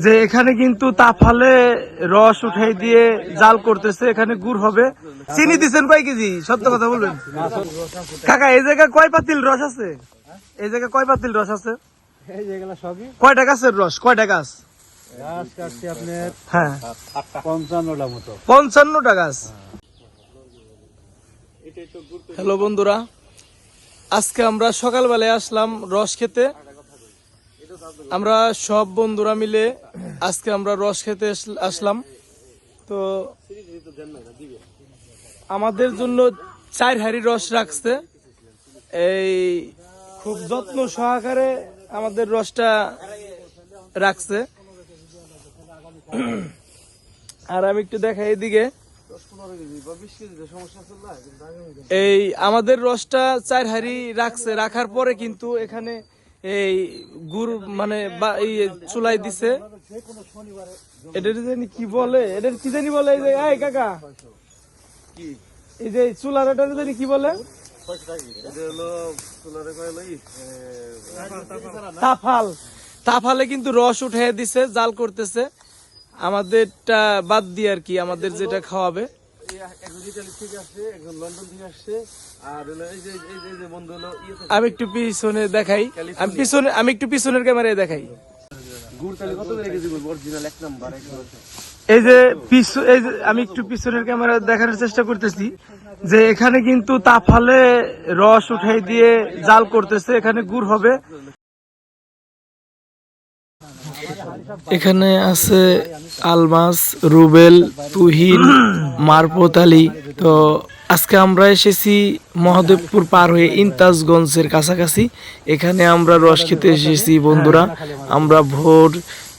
যে এখানে কিন্তু তাফালে রস উঠাই দিয়ে জাল করতেছে, এখানে গুড় হবে। চিনি দিচ্ছেন কয় কেজি? সত্য কথা বলবেন কাকা। এই জায়গায় কয় পাতিল রস আছে? এই জায়গায় কয় পাতিল রস আছে? কয়টা গাছের রস? কয়টা গাছ? হ্যাঁ, 55টা গাছ। হ্যালো বন্ধুরা, আজকে আমরা সকালবেলায় আসলাম রস খেতে। আমরা সব বন্ধুরা মিলে আজকে আমরা রস খেতে আসলাম। তো আমাদের জন্য 4 হাঁড়ি রস রাখছে। এই খুব যত্ন সহকারে আমাদের রসটা রাখছে। আর আমি একটু দেখাই এদিকে, এই আমাদের রসটা 4 হাঁড়ি রাখছে। রাখার পরে কিন্তু এখানে এই গুড় মানে এই চুলাই দিছে। এটার জানি কি বলে, এটার কি জানি বলে, এই যে এই কাকা এই যে চুলার এটা জানি কি বলে, তাফাল। তাফালে কিন্তু রস উঠাই দিছে, জাল করতেছে আমাদেরটা বাদ দিয়ে আর কি, আমাদের যেটা খাওয়াবে। আমি একটু পিছনে দেখাই, আমি একটু পিছনের ক্যামেরায় দেখাই। এই যে আমি একটু পিছনের ক্যামেরা দেখানোর চেষ্টা করতেছি যে এখানে কিন্তু তাফালে রস উঠাই দিয়ে জাল করতেছে, এখানে গুড় হবে। এখানে আছে আলমাস, রুবেল, তুহিন, মারফত আলী। তো আজকে আমরা এসেছি মহাদেবপুর পার হয়ে ইন্তাজগঞ্জের কাছাকাছি। এখানে আমরা রস খেতে এসেছি বন্ধুরা। আমরা ভোর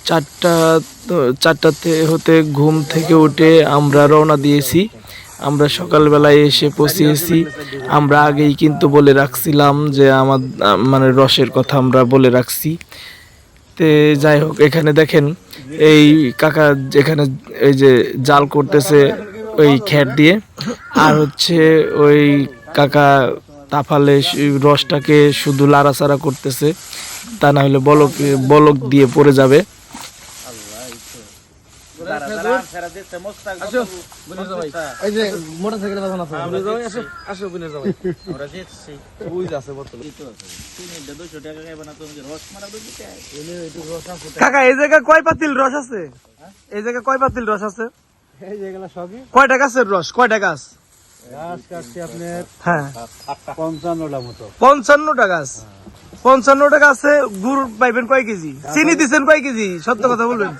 4টা হতে ঘুম থেকে উঠে আমরা রওনা দিয়েছি। আমরা সকালবেলায় এসে পৌঁছেছি। আমরা আগেই কিন্তু বলে রাখছিলাম যে আমার মানে রসের কথা আমরা বলে রাখছি। তে যাই হোক, এখানে দেখেন এই কাকা এখানে এই যে জাল করতেছে ওই খ্যাট দিয়ে, আর হচ্ছে ওই কাকা তাফালে রসটাকে শুধু লাড়াচাড়া করতেছে, তা না হলে বলক দিয়ে পড়ে যাবে। কাকা এই জায়গায় কয় পাতিল রস আছে? এই জায়গায় কয় পাতিল রস আছে? কয়টা গাছের রস? কয়টা গাছ? হ্যাঁ, 55টা গাছ। 55টা গাছে গুড় পাইবেন কয় কেজি? চিনি দিচ্ছেন কয় কেজি? সত্য কথা বলবেন।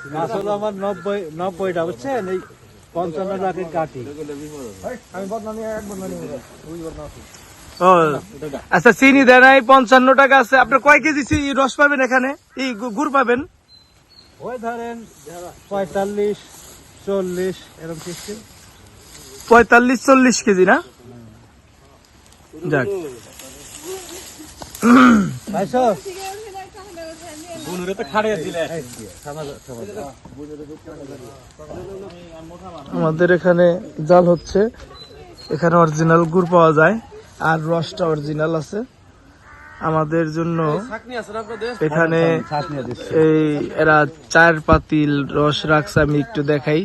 আমার 90টা বুঝছেন, এই 55টাকে কাটি। ও আচ্ছা, চিনি দেয় নাই, 55টা গাছে আপনার কয় কেজি রস পাবেন? এখানে এই গুড় পাবেন ওই ধরেন 45-40 এরকম সিস্টেম। 45-40 কেজি না? যাক, আমাদের এখানে জাল হচ্ছে। এখানে অরিজিনাল গুড় পাওয়া যায় আর রসটা অরিজিনাল আছে। আমাদের জন্য এখানে এই এরা 4 পাতিল রস রাখছে। আমি একটু দেখাই।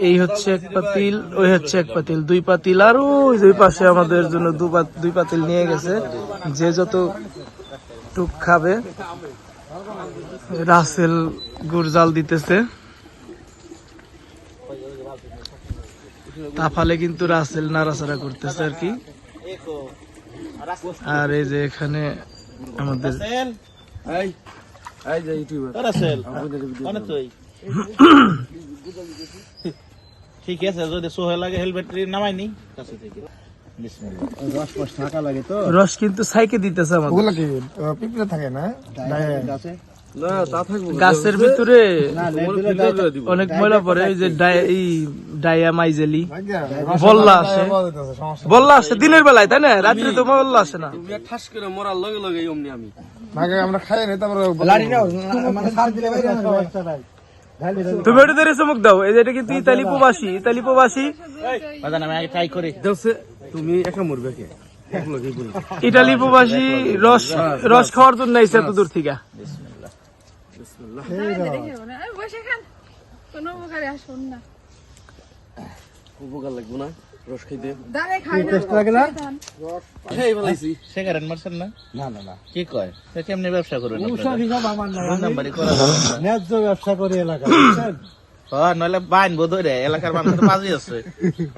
এই হচ্ছে 1 পাতিল, ওই হচ্ছে 1 পাতিল, 2 পাতিল, আর ওই 2 পাশে আমাদের জন্য 2 পাতিল নিয়ে গেছে। যে যত টুক খাবে। রাসেল গুড় জাল দিতেছে। তাফালে কিন্তু রাসেল নাড়াচাড়া করতেছে আর কি। আর এই যে এখানে আমাদের ঠিক আছে, যদি সোহে লাগে হেলমেট নামাই নি। রস কিন্তু সাইকে দিতেছে আমাদের। থাকে না গাছের ভিতরে অনেক ময়লা পড়ে। ওই যে ডাইয়া মাইজেলি বল্লা আসে দিনের বেলায়, তাই না? রাত্রে তো বল্লা আসে না। ঠাস করে মরার লগে লগে অমনি আমি আমরা খাই না। তুমি ওটা ধরে চমক দাও। এই যে এটা কিন্তু ইতালি প্রবাসী। ট্রাই করি। তুমি একা মরবে কে? ইতালি প্রবাসী রস খাওয়ার জন্য এসে এত দূর থেকে। বসে খান, কোনো উপকারে আসুন না। উপকার লাগবো না রস খাইতে দাঁড়ে খাই না, টেস্ট লাগে না? এই ভালাইছি সেকারেন মারছেন না? না না না, কি কয়? সে কেমনে ব্যবসা করবেন উষা হিসাব আমার নাই, দুই আমি নাম্বারই করা যাবে না। ন্যায্য ব্যবসা করি এলাকা, বুঝছেন? নইলে বাইনবো ধরে এলাকার মানুষ তো বাজি আছে,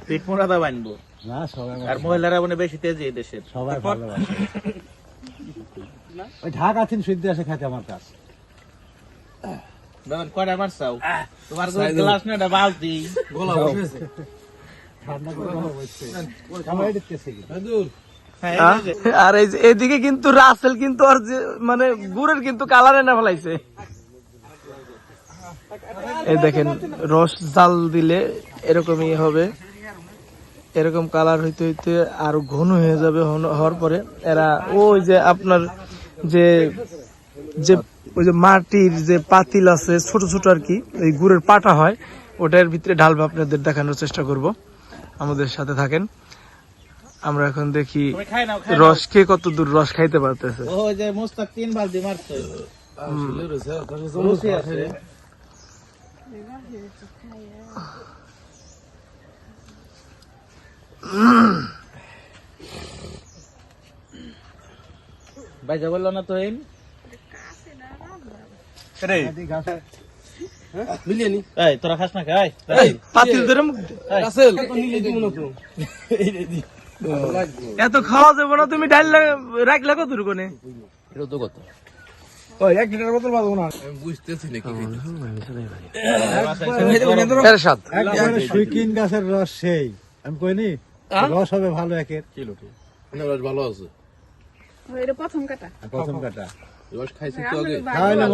পিঠ মোড়াদা বাইনবো। না সবাই আর মহিলারা মানে বেশি তেজি এই দেশের। সবাই ভালোবাসে। ওই ঢাকা থেকে সিদ্ধি আসে খাইতে আমার কাছে। দেখেন কয়টা মারছাও, তোমার গ্লাস না এটা বালতি। গলা বসেছে ঠান্ডা করে ভালো বসছে। আমার এটা কেসে কি? হ্যাঁ, আহ, এই যে, আর এই যে এদিকে কিন্তু রাসেল কিন্তু আর যে মানে গুড়ের কিন্তু কালারে না ফেলাইছে। এই দেখেন রস জাল দিলে এরকমই হবে, এরকম কালার হইতে হইতে আরো ঘন হয়ে যাবে। হওয়ার পরে এরা ওই যে আপনার যে যে ওই যে মাটির যে পাতিল আছে ছোট ছোট আর কি, এই গুড়ের পাটা হয়, ওটার ভিতরে ঢালবে। আপনাদের দেখানোর চেষ্টা করব, আমাদের সাথে থাকেন। আমরা এখন দেখি তুমি খাই নাও, খাই নাও। রস কে কত দূর রস খাইতে পারতেছে। ওই যে মোস্তাক 3 বালতি মারছে, রুচি আছে। বাইজা বললো না তো এই মিলিয়ে নি এই তোরা খাস না খাই পাতিল ধরে মুখ দে। রাসেল নিলে দিব না তো এত খাওয়া যাবে না, তুমি ডাল রাখলে কত দূর কোনে? এটা তো কথা ওই 1 লিটার বোতল বাঁধবো না। আমি বুঝতেছি না কি এর সাথে একবারে সুইকিন গাছের রস সেই। আমি কইনি রস হবে ভালো একের। রস ভালো আছে এটা প্রথম কাটা। প্রথম কাটা। রস খাইছি তো আগে খাওয়াইলে